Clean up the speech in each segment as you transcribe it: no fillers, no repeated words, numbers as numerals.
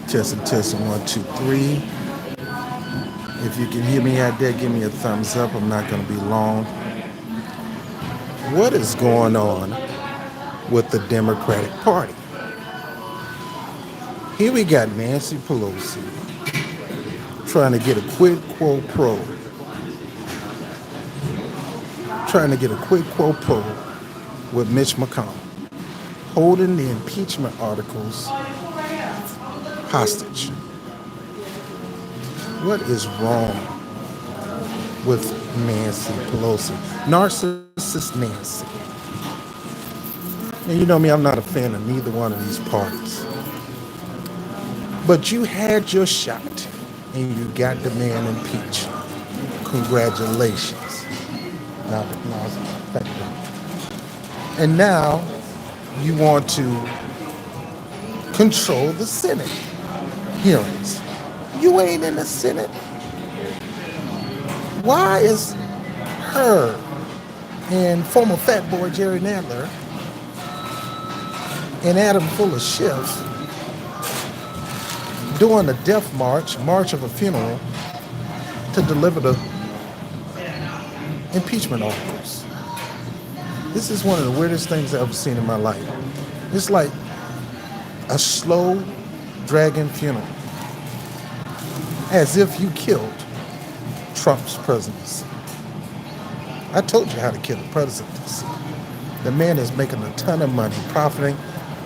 Testing, testing, one, two, three. If you can hear me out there, give me a thumbs up. I'm not going to be long. What is going on with the Democratic Party? Here we got Nancy Pelosi trying to get a quid quo pro, trying to get a quid quo pro with Mitch McConnell, holding the impeachment articles hostage. What is wrong with Nancy Pelosi? Narcissist Nancy. And you know me, I'm not a fan of neither one of these parties. But you had your shot and you got the man impeached. Congratulations. Thank you. And now you want to control the Senate hearings. You ain't in the Senate. Why is her and former fat boy Jerry Nadler and Adam Fuller Schiff doing a death march of a funeral to deliver the impeachment articles? This is one of the weirdest things I've ever seen in my life. It's like a slow dragging funeral, as if you killed Trump's presidency. I told you how to kill the presidency. The man is making a ton of money, profiting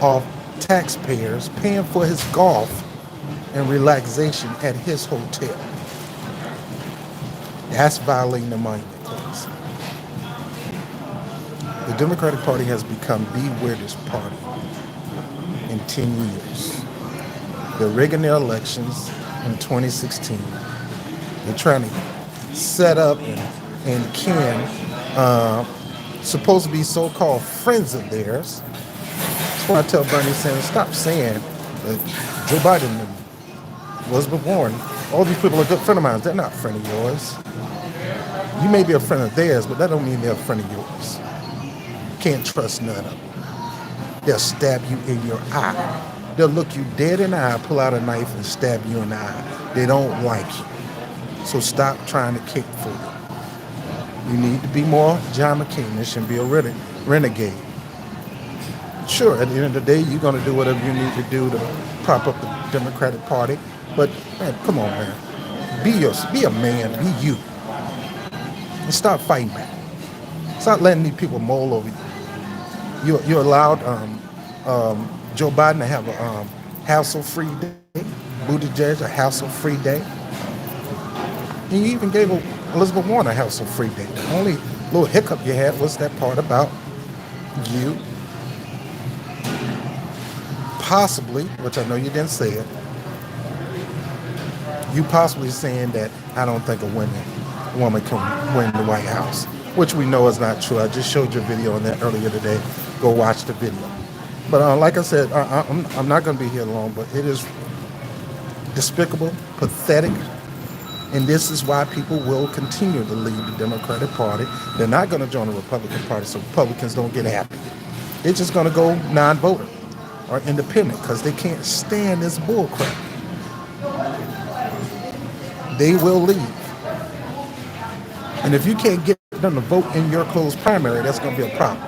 off taxpayers, paying for his golf and relaxation at his hotel. That's violating the money clause. The Democratic Party has become the weirdest party in 10 years. They're rigging their elections in 2016. They're trying to set up and can supposed to be so-called friends of theirs. That's why I tell Bernie Sanders, stop saying that Joe Biden was born. All these people are good friends of mine. They're not a friend of yours. You may be a friend of theirs, but that don't mean they're a friend of yours. Can't trust none of them. They'll stab you in your eye. They'll look you dead in the eye, pull out a knife and stab you in the eye. They don't like you. So stop trying to kick for you. You need to be more John McCainish and be a renegade. Sure, at the end of the day, you're going to do whatever you need to do to prop up the Democratic Party. But, man, come on, man. Be a man. Be you. And stop fighting back. Stop letting these people mull over you. You allowed Joe Biden to have a hassle-free day. Buttigieg a hassle-free day. And you even gave Elizabeth Warren a hassle-free day. The only little hiccup you had was that part about you possibly, which I know you didn't say it, you possibly saying that I don't think a woman can win the White House, which we know is not true. I just showed you a video on that earlier today. Go watch the video. But like I said, I'm not going to be here long, but it is despicable, pathetic, and this is why people will continue to leave the Democratic Party. They're not going to join the Republican Party so Republicans don't get happy. They're just going to go non-voter or independent because they can't stand this bullcrap. They will leave. And if you can't get them to vote in your closed primary, that's going to be a problem.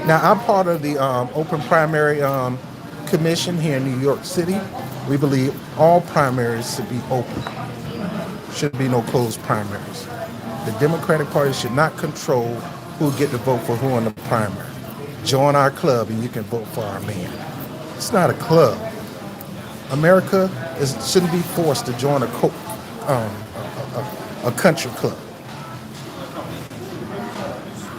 Now, I'm part of the open primary commission here in New York City. We believe all primaries should be open. Should be no closed primaries. The Democratic Party should not control who get to vote for who in the primary. Join our club and you can vote for our man. It's not a club. America shouldn't be forced to join a country club.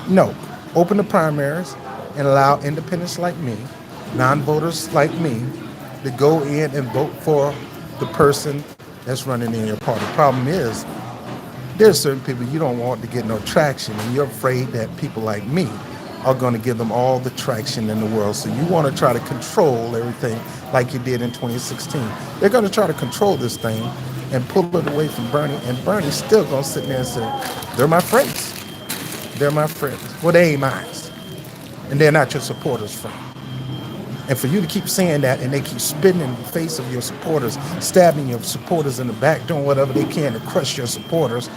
No, open the primaries and allow independents like me, non-voters like me, to go in and vote for the person that's running in your party. Problem is, there's certain people you don't want to get no traction, and you're afraid that people like me are going to give them all the traction in the world. So you want to try to control everything like you did in 2016. They're going to try to control this thing and pull it away from Bernie, and Bernie's still going to sit there and say, they're my friends. They're my friends. Well, they ain't mine. And they're not your supporters, friend. And for you to keep saying that and they keep spitting in the face of your supporters, stabbing your supporters in the back, doing whatever they can to crush your supporters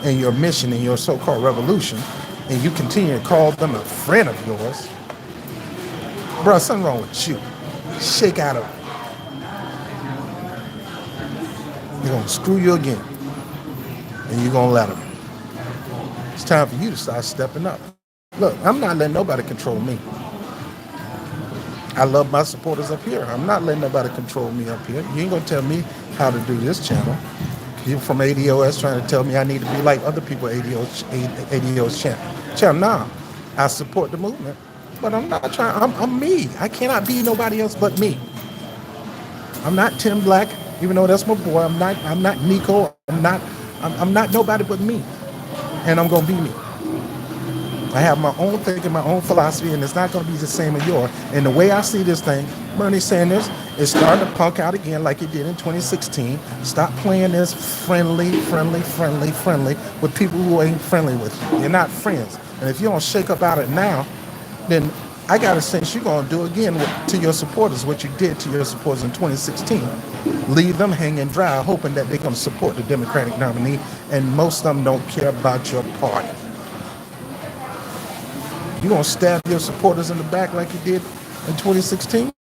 and your mission and your so-called revolution, and you continue to call them a friend of yours, bro, something wrong with you. Shake out of it. They're going to screw you again, and you're going to let them. It's time for you to start stepping up. Look, I'm not letting nobody control me. I love my supporters up here. I'm not letting nobody control me up here. You ain't going to tell me how to do this channel. You from ADOS trying to tell me I need to be like other people ADOS channel. Nah, I support the movement, but I'm not trying. I'm me. I cannot be nobody else but me. I'm not Tim Black, even though that's my boy. I'm not Nico. I'm not nobody but me, and I'm gonna be me. I have my own thinking, my own philosophy, and it's not going to be the same as yours. And the way I see this thing, Bernie Sanders is starting to punk out again like he did in 2016. Stop playing this friendly with people who ain't friendly with you. You're not friends. And if you don't shake up out of it now, then I got a sense you're going to do again to your supporters what you did to your supporters in 2016. Leave them hanging dry, hoping that they're going to support the Democratic nominee, and most of them don't care about your party. You gonna stab your supporters in the back like you did in 2016?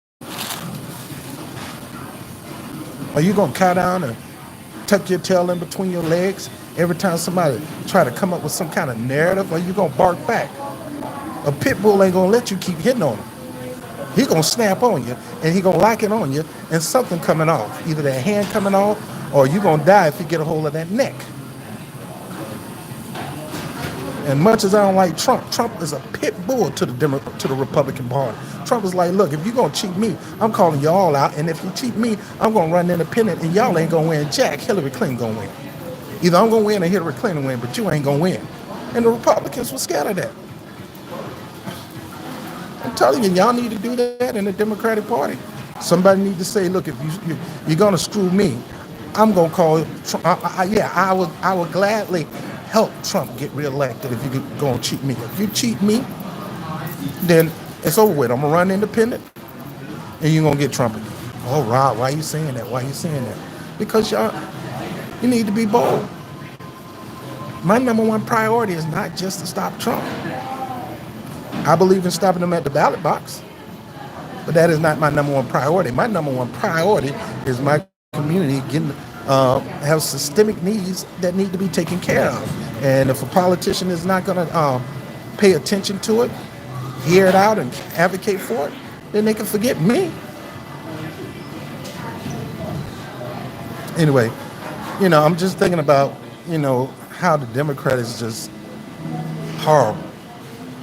Are you gonna cow down and tuck your tail in between your legs every time somebody try to come up with some kind of narrative, or you gonna bark back? A pit bull ain't gonna let you keep hitting on him. He gonna snap on you, and he gonna lock it on you, and something coming off. Either that hand coming off, or you gonna die if you get a hold of that neck. And much as I don't like Trump, Trump is a pit bull to the Republican Party. Trump is like, look, if you're going to cheat me, I'm calling you all out. And if you cheat me, I'm going to run independent, and y'all ain't going to win jack. Hillary Clinton going to win. Either I'm going to win or Hillary Clinton win, but you ain't going to win. And the Republicans were scared of that. I'm telling you, y'all need to do that in the Democratic Party. Somebody need to say, look, if you're going to screw me, I'm going to call Trump. I would gladly help Trump get reelected if you go and cheat me. If you cheat me, then it's over with. I'm going to run independent, and you're going to get Trump again. Oh, Rob, why are you saying that? Why are you saying that? Because you need to be bold. My number one priority is not just to stop Trump. I believe in stopping him at the ballot box, but that is not my number one priority. My number one priority is my community have systemic needs that need to be taken care of. And if a politician is not going to pay attention to it, hear it out, and advocate for it, then they can forget me. Anyway, I'm just thinking about, how the Democrat is just horrible,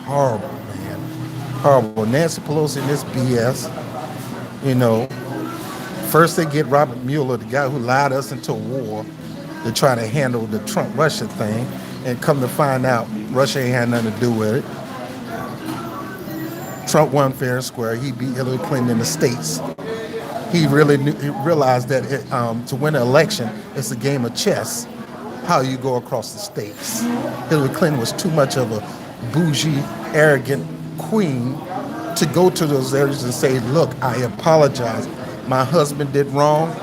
man, horrible. Nancy Pelosi and this BS, First, they get Robert Mueller, the guy who lied us into a war, to try to handle the Trump-Russia thing, and come to find out Russia ain't had nothing to do with it. Trump won fair and square. He beat Hillary Clinton in the states. He realized that to win an election, it's a game of chess, how you go across the states. Hillary Clinton was too much of a bougie, arrogant queen to go to those areas and say, look, I apologize. My husband did wrong.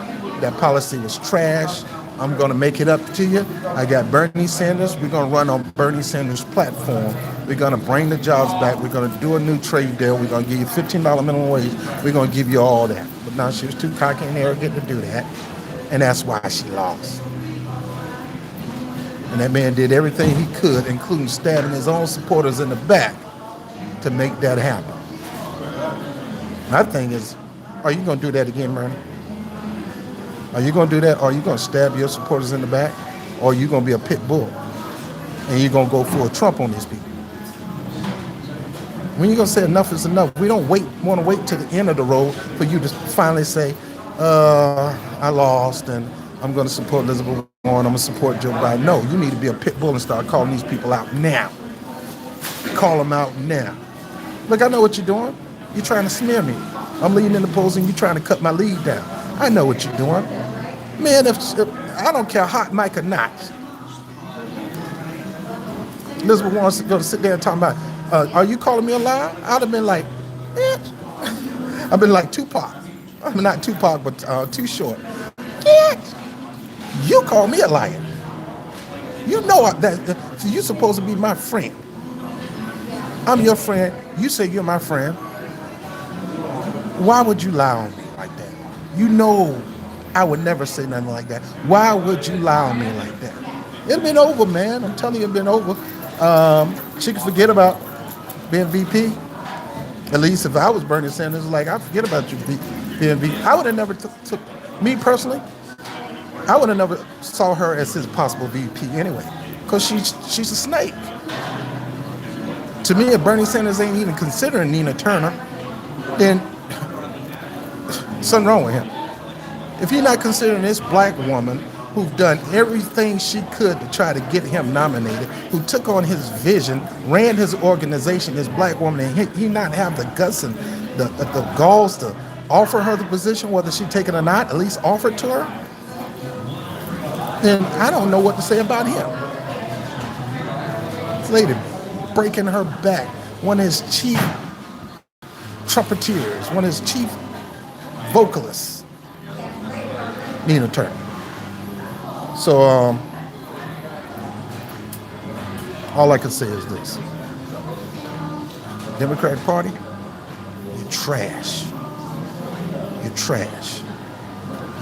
That policy was trash. I'm going to make it up to you. I got Bernie Sanders. We're going to run on Bernie Sanders' platform. We're going to bring the jobs back. We're going to do a new trade deal. We're going to give you $15 minimum wage. We're going to give you all that. But now she was too cocky and arrogant to do that. And that's why she lost. And that man did everything he could, including stabbing his own supporters in the back, to make that happen. My thing is, are you going to do that again, Bernie? Are you going to do that? Or are you going to stab your supporters in the back? Or are you going to be a pit bull? And you're going to go full Trump on these people? When you're going to say enough is enough, we don't want to wait to the end of the road for you to finally say, I lost and I'm going to support Elizabeth Warren, I'm going to support Joe Biden. No, you need to be a pit bull and start calling these people out now. Call them out now. Look, I know what you're doing. You're trying to smear me. I'm leading in the polls and you're trying to cut my lead down. I know what you're doing. Man, if I don't care hot mic or not. Elizabeth Warren's going to sit there and talk about, are you calling me a liar? I'd have been like, I've been like Tupac. I'm not Tupac, but Too Short. Yeah, you call me a liar. You know so you're supposed to be my friend. I'm your friend. You say you're my friend. Why would you lie on me like that? You know I would never say nothing like that. Why would you lie on me like that? It's been over, man. I'm telling you, it's been over. She can forget about being VP. At least if I was Bernie Sanders, like, I forget about you being VP. I would have never took me personally, I would have never saw her as his possible VP anyway, because she's a snake. To me, if Bernie Sanders ain't even considering Nina Turner, then something wrong with him. If he's not considering this black woman who's done everything she could to try to get him nominated, who took on his vision, ran his organization, this black woman, and he not have the guts and the galls to offer her the position, whether she take it or not, at least offer it to her, then I don't know what to say about him. This lady breaking her back, one of his chief trumpeteers, one of his chief vocalists, Nina Turner. So all I can say is this. Democratic Party, you're trash. You're trash.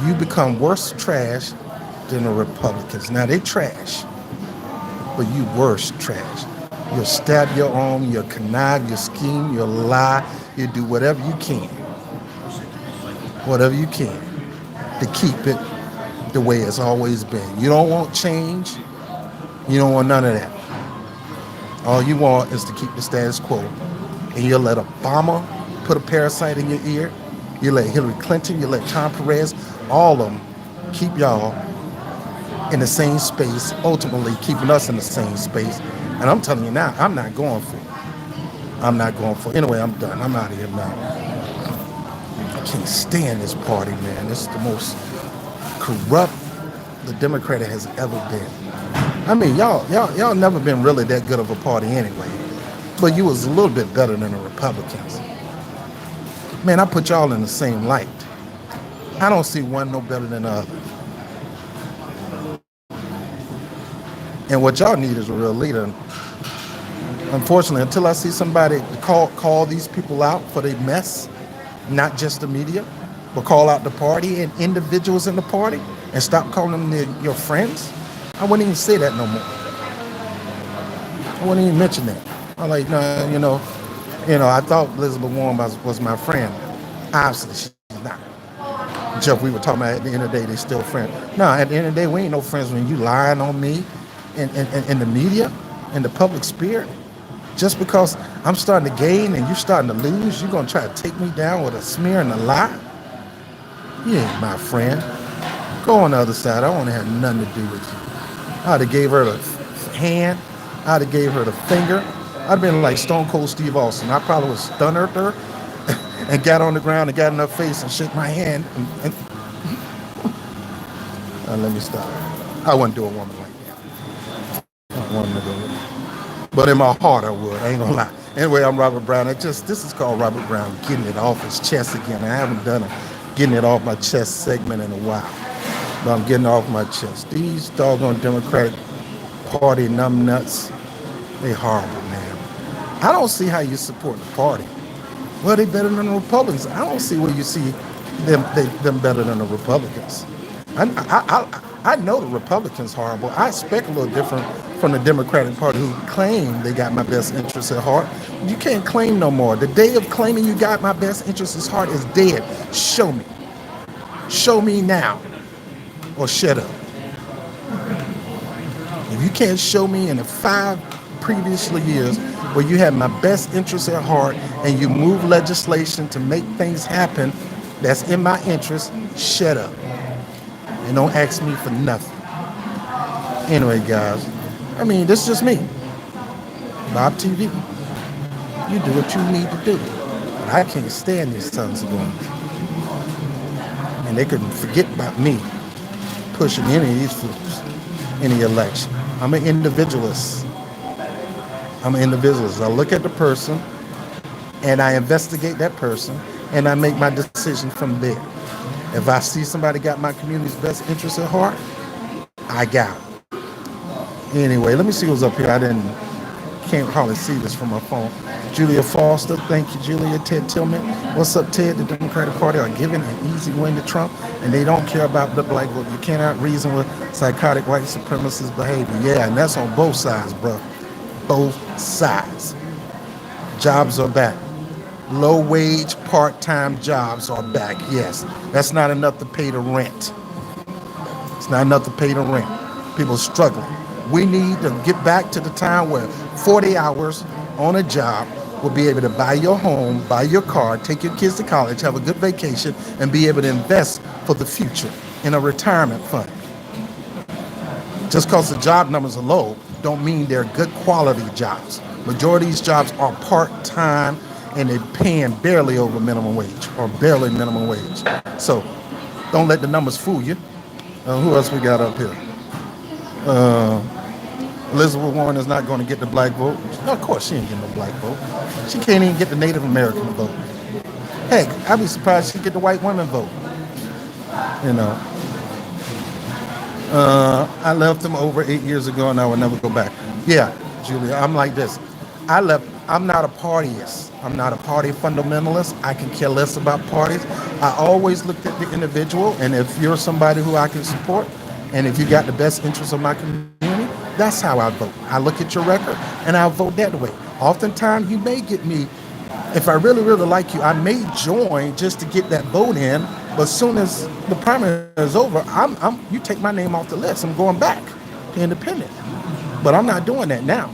You become worse trash than the Republicans. Now they trash, but you worse trash. You'll stab your own, you'll connive, you'll scheme, you'll lie, you'll do whatever you can to keep it the way it's always been. You don't want change. You don't want none of that. All you want is to keep the status quo. And you'll let Obama put a parasite in your ear. You let Hillary Clinton, you let Tom Perez, all of them keep y'all in the same space, ultimately keeping us in the same space. And I'm telling you now, I'm not going for it. I'm not going for it. Anyway, I'm done. I'm out of here now. I can't stand this party, man. This is the most corrupt the Democrat has ever been. I mean, y'all never been really that good of a party anyway. But you was a little bit better than the Republicans. Man, I put y'all in the same light. I don't see one no better than the other. And what y'all need is a real leader. Unfortunately, until I see somebody call these people out for their mess, not just the media, but call out the party and individuals in the party, and stop calling them your friends, I wouldn't even say that no more. I wouldn't even mention that. I'm like, no, I thought Elizabeth Warren was my friend. Obviously, she's not. Jeff, we were talking about at the end of the day, they still friends. No, at the end of the day, we ain't no friends when you lying on me in the media, in the public sphere. Just because I'm starting to gain and you're starting to lose, you're going to try to take me down with a smear and a lie? You ain't my friend. Go on the other side. I don't want to have nothing to do with you. I'd have gave her the hand. I'd have gave her the finger. I'd have been like Stone Cold Steve Austin. I probably would stun her and got on the ground and got in her face and shook my hand. Let me stop. I wouldn't do a woman like that. I wouldn't do it. But in my heart, I would. I ain't gonna lie. Anyway, I'm Robert Brown. This is called Robert Brown getting it off his chest again. I haven't done a getting it off my chest segment in a while. But I'm getting off my chest. These doggone Democratic Party numbnuts, they horrible, man. I don't see how you support the party. Well, they better than the Republicans. I don't see where you see them better than the Republicans. I know the Republicans horrible. I expect a little different from the Democratic Party, who claim they got my best interests at heart. You can't claim no more. The day of claiming you got my best interests at heart is dead. Show me. Show me now, or shut up. If you can't show me in the 5 previous years where you had my best interests at heart and you move legislation to make things happen that's in my interest, shut up. And don't ask me for nothing. Anyway, guys, I mean, this is just me. Bob TV. You do what you need to do. But I can't stand these sons of guns. And they couldn't forget about me pushing any of these fools in the election. I'm an individualist. I look at the person and I investigate that person and I make my decision from there. If I see somebody got my community's best interest at heart, I got it. Anyway, let me see who's up here. I didn't can't hardly see this from my phone. Julia Foster, thank you, Julia. Ted Tillman, what's up, Ted? The Democratic Party are giving an easy win to Trump, and they don't care about the black vote. You cannot reason with psychotic white supremacist behavior. Yeah, and that's on both sides, bro. Both sides. Jobs are back. Low wage, part-time jobs are back. Yes, that's not enough to pay the rent. It's not enough to pay the rent. People are struggling. We need to get back to the time where 40 hours on a job will be able to buy your home, buy your car, take your kids to college, have a good vacation, and be able to invest for the future in a retirement fund. Just because the job numbers are low don't mean they're good quality jobs. Majority of these jobs are part-time and they're paying barely over minimum wage or barely minimum wage. So don't let the numbers fool you. Who else we got up here? Elizabeth Warren is not going to get the black vote. No, of course she ain't getting no black vote. She can't even get the Native American vote. Heck, I'd be surprised she'd get the white women vote. You know. I left them over 8 years ago and I would never go back. Yeah, Julia, I'm like this. I'm not a partyist. I'm not a party fundamentalist. I can care less about parties. I always looked at the individual, and if you're somebody who I can support, and if you got the best interests of my community, that's how I vote. I look at your record, and I'll vote that way. Oftentimes, you may get me, if I really, really like you, I may join just to get that vote in, but as soon as the primary is over, you take my name off the list. I'm going back to independent. But I'm not doing that now.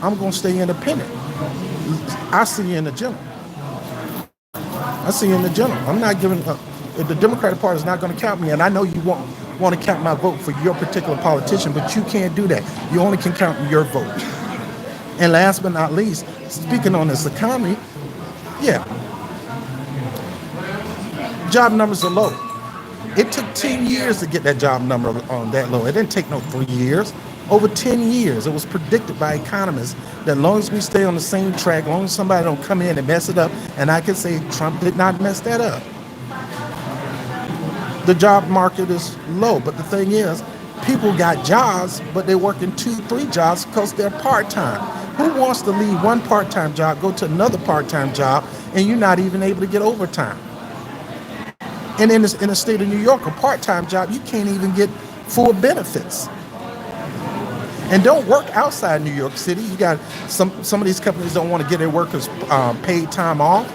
I'm going to stay independent. I see you in the general. I see you in the general. I'm not giving up. The Democratic Party is not going to count me, and I know you want to count my vote for your particular politician, but you can't do that. You only can count your vote. And last but not least, speaking on this economy, yeah, job numbers are low. It took 10 years to get that job number on that low. It didn't take no 3 years. Over 10 years, it was predicted by economists that as long as we stay on the same track, as long as somebody don't come in and mess it up, and I can say Trump did not mess that up. The job market is low, but the thing is, people got jobs, but they're working 2-3 jobs because they're part-time. Who wants to leave one part-time job, go to another part-time job, and you're not even able to get overtime? And in the state of New York, a part-time job, you can't even get full benefits. And don't work outside New York City. You got some of these companies don't want to get their workers paid time off.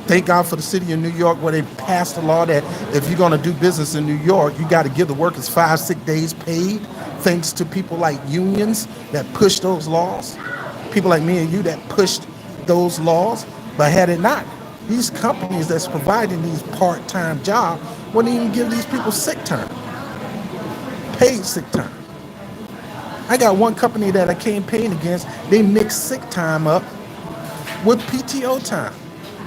Thank God for the city of New York where they passed a law that if you're going to do business in New York, you got to give the workers 5 sick days paid, thanks to people like unions that pushed those laws, people like me and you that pushed those laws. But had it not, these companies that's providing these part-time jobs wouldn't even give these people sick time, paid sick time. I got one company that I campaigned against. They mix sick time up with PTO time.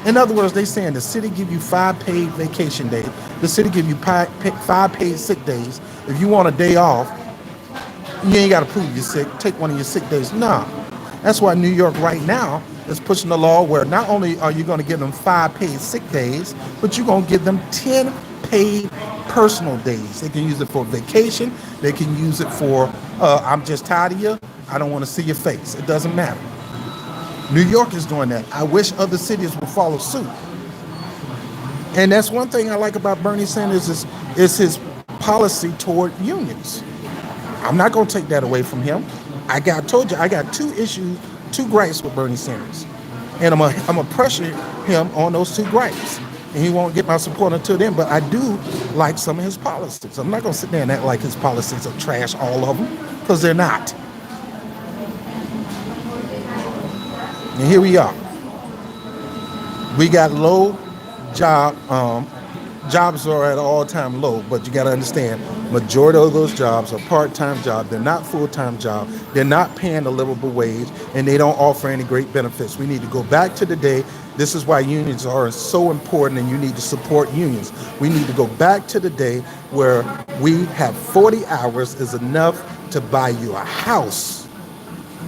In other words, they saying the city give you 5 paid vacation days. The city give you 5 paid sick days. If you want a day off, you ain't got to prove you're sick. Take one of your sick days. No. That's why New York right now is pushing the law where not only are you going to give them 5 paid sick days, but you're going to give them 10 paid personal days. They can use it for vacation. They can use it for, I'm just tired of you. I don't want to see your face. It doesn't matter. New York is doing that. I wish other cities would follow suit. And that's one thing I like about Bernie Sanders is his policy toward unions. I'm not going to take that away from him. I told you, I got 2 gripes with Bernie Sanders. And I'm gonna pressure him on those 2 gripes. And he won't get my support until then, but I do like some of his policies. I'm not going to sit there and act like his policies are trash, all of them, because they're not. And here we are. We got low jobs are at an all-time low, but you got to understand, majority of those jobs are part-time jobs. They're not full-time jobs. They're not paying a livable wage, and they don't offer any great benefits. We need to go back to the day. This is why unions are so important, and you need to support unions. We need to go back to the day where we have 40 hours is enough to buy you a house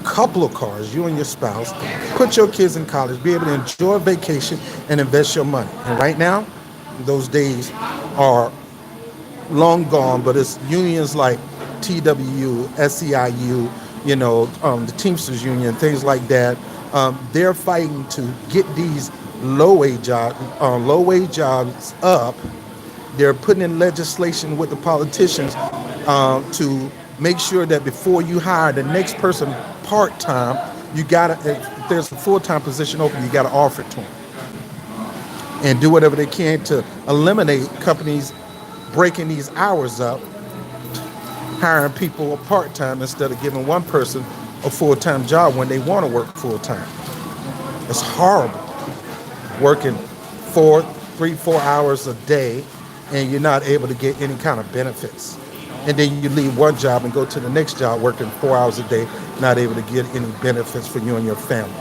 couple of cars, you and your spouse, put your kids in college, be able to enjoy a vacation and invest your money. And right now, those days are long gone, but it's unions like TWU, SEIU, the Teamsters Union, things like that. They're fighting to get these low wage jobs up. They're putting in legislation with the politicians to make sure that before you hire the next person part time, you gotta if there's a full time position open, you gotta offer it to them and do whatever they can to eliminate companies breaking these hours up, hiring people part time instead of giving one person a full time job when they want to work full time. It's horrible working 4 hours a day and you're not able to get any kind of benefits. And then you leave one job and go to the next job working 4 hours a day, not able to get any benefits for you and your family.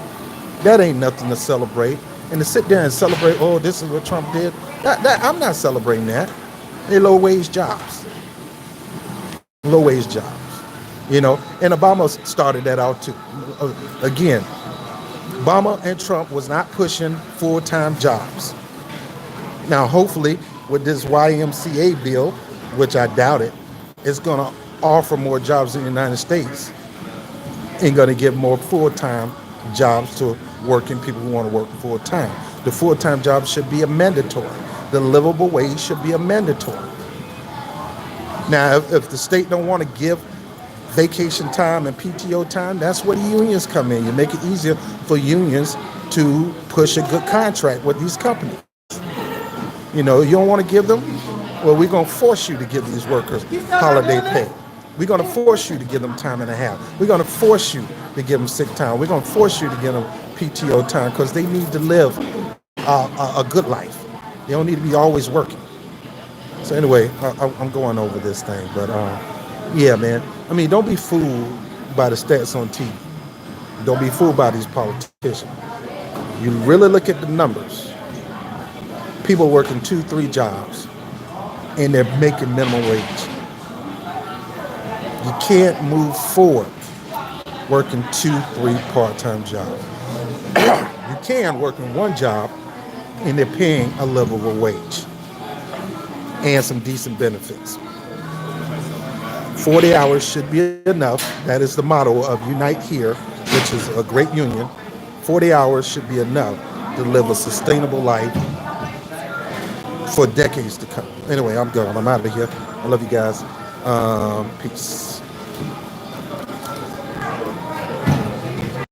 That ain't nothing to celebrate. And to sit there and celebrate, oh, this is what Trump did, I'm not celebrating that. They're low wage jobs. Low wage jobs. And Obama started that out too. Again, Obama and Trump was not pushing full-time jobs. Now, hopefully, with this YMCA bill, which I doubt it, it's going to offer more jobs in the United States and going to give more full-time jobs to working people who want to work full-time. The full-time job should be a mandatory. The livable wage should be a mandatory. Now, if the state don't want to give vacation time and PTO time, that's where the unions come in. You make it easier for unions to push a good contract with these companies. You don't want to give them? Well, we're going to force you to give these workers holiday pay. We're going to force you to give them time and a half. We're going to force you to give them sick time. We're going to force you to give them PTO time because they need to live a good life. They don't need to be always working. So anyway, I'm going over this thing. But yeah, man. I mean, don't be fooled by the stats on TV. Don't be fooled by these politicians. You really look at the numbers. People working 2, 3 jobs, and they're making minimum wage. You can't move forward working 2, 3 part-time jobs. You can work in one job, and they're paying a livable wage and some decent benefits. 40 hours should be enough. That is the motto of Unite Here, which is a great union. 40 hours should be enough to live a sustainable life for decades to come. Anyway, I'm going. I'm out of here. I love you guys. Peace.